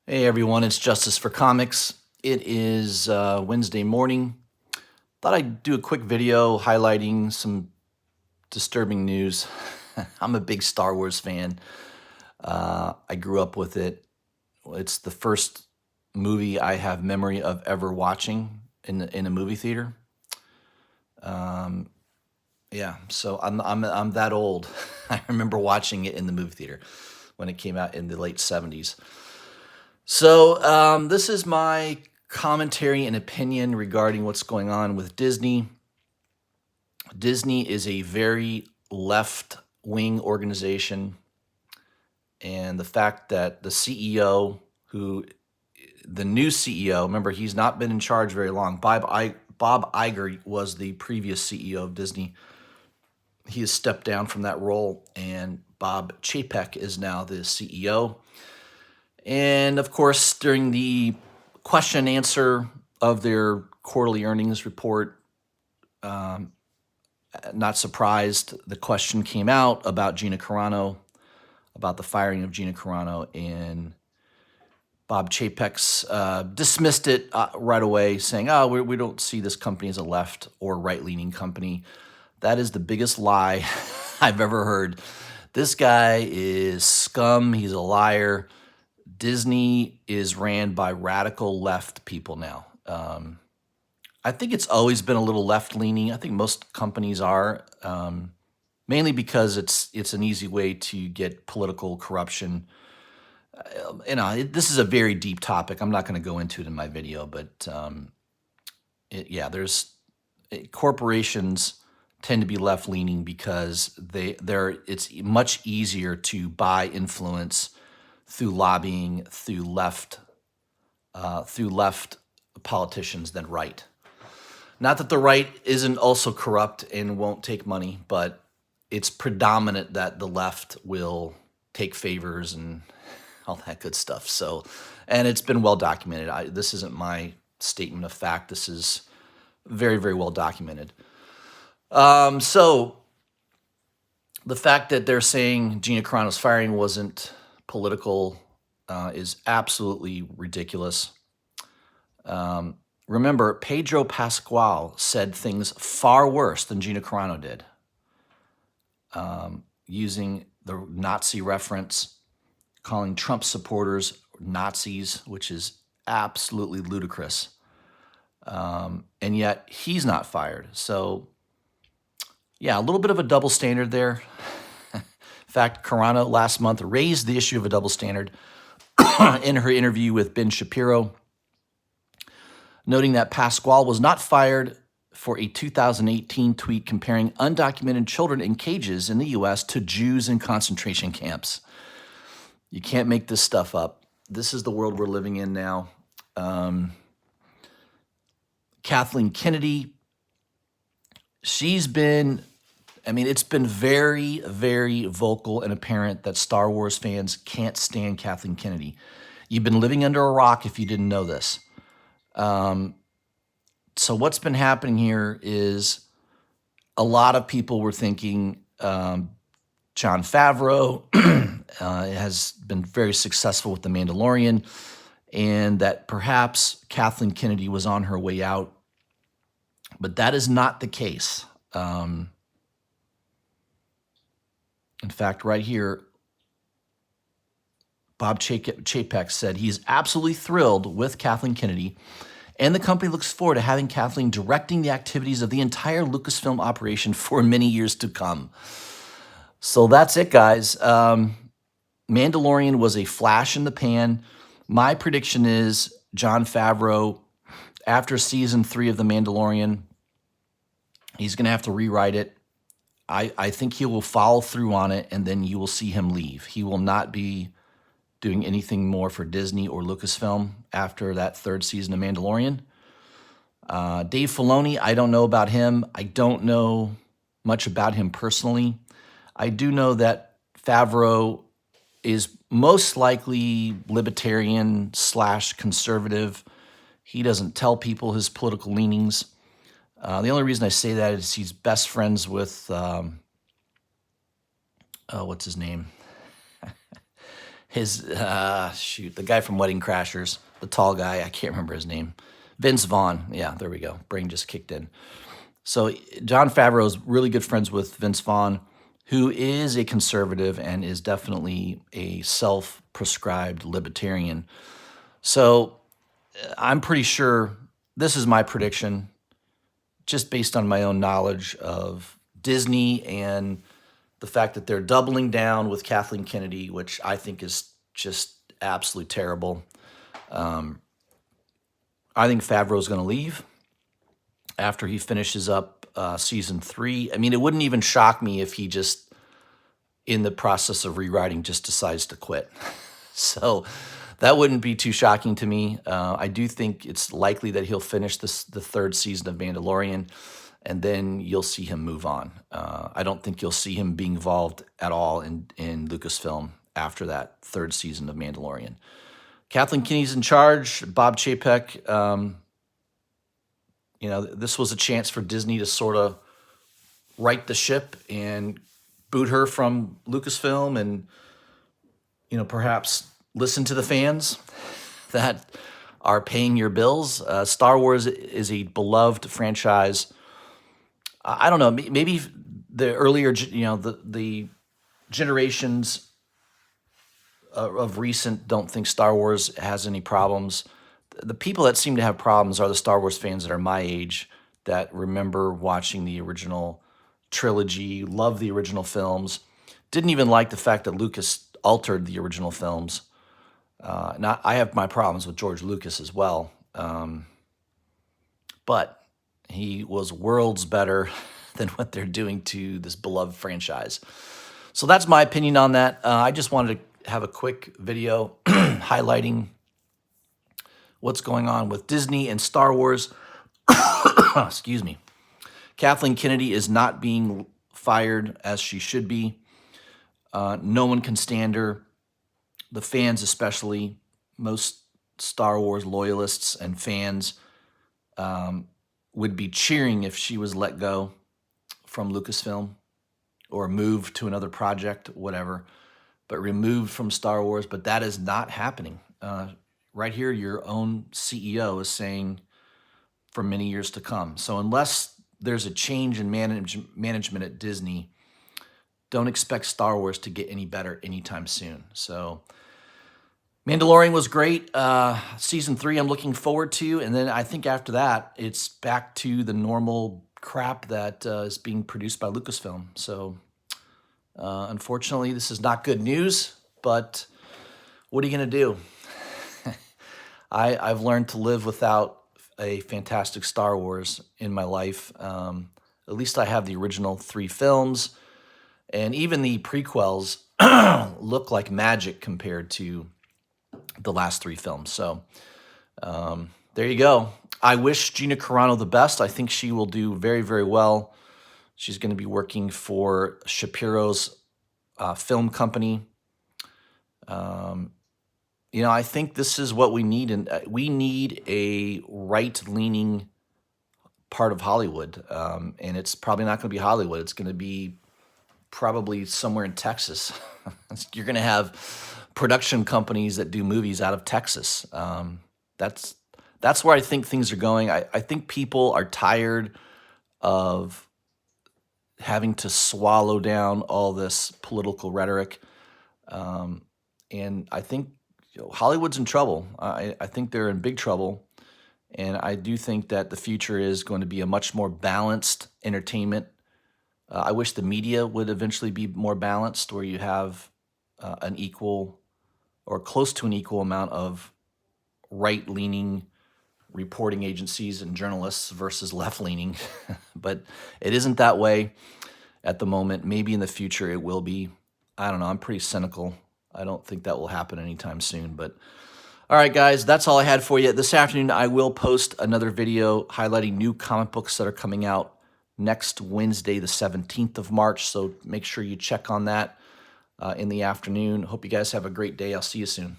Hey everyone, it's Justice for Comics. It is Wednesday morning. Thought I'd do a quick video highlighting some disturbing news. I'm a big Star Wars fan. I grew up with it. It's the first movie I have memory of ever watching in a movie theater. Um, yeah, so I'm that old. I remember watching it in the movie theater when it came out in the late '70s. So, this is my commentary and opinion regarding what's going on with Disney. Disney is a very left wing organization, and the fact that the new CEO, remember, he's not been in charge very long. Bob Iger was the previous CEO of Disney. He has stepped down from that role, and Bob Chapek is now the CEO. And of course, during the question and answer of their quarterly earnings report, not surprised, the question came out about Gina Carano, about the firing of Gina Carano, and Bob Chapek dismissed it right away, saying, "Oh, we don't see this company as a left or right-leaning company." That is the biggest lie I've ever heard. This guy is scum. He's a liar. Disney is ran by radical left people now. I think it's always been a little left-leaning. I think most companies are, mainly because it's an easy way to get political corruption. This is a very deep topic. I'm not going to go into it in my video, but corporations tend to be left-leaning because it's much easier to buy influence through lobbying, through left politicians than right. Not that the right isn't also corrupt and won't take money, but it's predominant that the left will take favors and all that good stuff. So, and it's been well documented. This isn't my statement of fact. This is very, very well documented. So the fact that they're saying Gina Carano's firing wasn't political is absolutely ridiculous. Remember, Pedro Pascal said things far worse than Gina Carano did, using the Nazi reference, calling Trump supporters Nazis, which is absolutely ludicrous. And yet he's not fired. So, yeah, a little bit of a double standard there. In fact, Carano last month raised the issue of a double standard in her interview with Ben Shapiro, noting that Pasquale was not fired for a 2018 tweet comparing undocumented children in cages in the U.S. to Jews in concentration camps. You can't make this stuff up. This is the world we're living in now. Kathleen Kennedy, it's been very, very vocal and apparent that Star Wars fans can't stand Kathleen Kennedy. You've been living under a rock if you didn't know this. So what's been happening here is a lot of people were thinking Jon Favreau has been very successful with The Mandalorian, and that perhaps Kathleen Kennedy was on her way out. But that is not the case. In fact, right here, Bob Chapek said he is absolutely thrilled with Kathleen Kennedy, and the company looks forward to having Kathleen directing the activities of the entire Lucasfilm operation for many years to come. So that's it, guys. Mandalorian was a flash in the pan. My prediction is Jon Favreau, after season 3 of The Mandalorian, he's going to have to rewrite it. I think he will follow through on it, and then you will see him leave. He will not be doing anything more for Disney or Lucasfilm after that 3rd season of Mandalorian. Dave Filoni, I don't know about him. I don't know much about him personally. I do know that Favreau is most likely libertarian / conservative. He doesn't tell people his political leanings. The only reason I say that is he's best friends with, what's his name? his the guy from Wedding Crashers, the tall guy, I can't remember his name. Vince Vaughn. Yeah, there we go. Brain just kicked in. So Jon Favreau is really good friends with Vince Vaughn, who is a conservative and is definitely a self-prescribed libertarian. So I'm pretty sure this is my prediction, just based on my own knowledge of Disney and the fact that they're doubling down with Kathleen Kennedy, which I think is just absolutely terrible. I think Favreau's going to leave after he finishes up season 3. I mean, it wouldn't even shock me if he just, in the process of rewriting, just decides to quit. So that wouldn't be too shocking to me. I do think it's likely that he'll finish the 3rd season of Mandalorian, and then you'll see him move on. I don't think you'll see him being involved at all in Lucasfilm after that 3rd season of Mandalorian. Kathleen Kennedy's in charge. Bob Chapek, this was a chance for Disney to sort of right the ship and boot her from Lucasfilm and, perhaps listen to the fans that are paying your bills. Star Wars is a beloved franchise. I don't know, maybe the earlier, the generations of recent don't think Star Wars has any problems. The people that seem to have problems are the Star Wars fans that are my age, that remember watching the original trilogy, love the original films, didn't even like the fact that Lucas altered the original films. Now, I have my problems with George Lucas as well, but he was worlds better than what they're doing to this beloved franchise. So that's my opinion on that. I just wanted to have a quick video highlighting what's going on with Disney and Star Wars. Excuse me. Kathleen Kennedy is not being fired as she should be. No one can stand her. The fans especially, most Star Wars loyalists and fans would be cheering if she was let go from Lucasfilm or moved to another project, whatever, but removed from Star Wars. But that is not happening. Right here, your own CEO is saying for many years to come. So unless there's a change in management at Disney, don't expect Star Wars to get any better anytime soon. So Mandalorian was great. Season 3 I'm looking forward to. And then I think after that, it's back to the normal crap that is being produced by Lucasfilm. So unfortunately, this is not good news, but what are you going to do? I've learned to live without a fantastic Star Wars in my life. At least I have the original 3 films, and even the prequels look like magic compared to the last 3 films. So there you go. I wish Gina Carano the best. I think she will do very, very well. She's going to be working for Shapiro's film company. I think this is what we need, and we need a right-leaning part of Hollywood, and it's probably not going to be Hollywood. It's going to be probably somewhere in Texas. You're going to have production companies that do movies out of Texas. That's where I think things are going. I think people are tired of having to swallow down all this political rhetoric, and I think Hollywood's in trouble. I think they're in big trouble, and I do think that the future is going to be a much more balanced entertainment. I wish the media would eventually be more balanced, where you have an equal or close to an equal amount of right-leaning reporting agencies and journalists versus left-leaning. But it isn't that way at the moment. Maybe in the future it will be. I don't know. I'm pretty cynical. I don't think that will happen anytime soon. But all right, guys, that's all I had for you. This afternoon, I will post another video highlighting new comic books that are coming out next Wednesday, the 17th of March. So make sure you check on that in the afternoon. Hope you guys have a great day. I'll see you soon.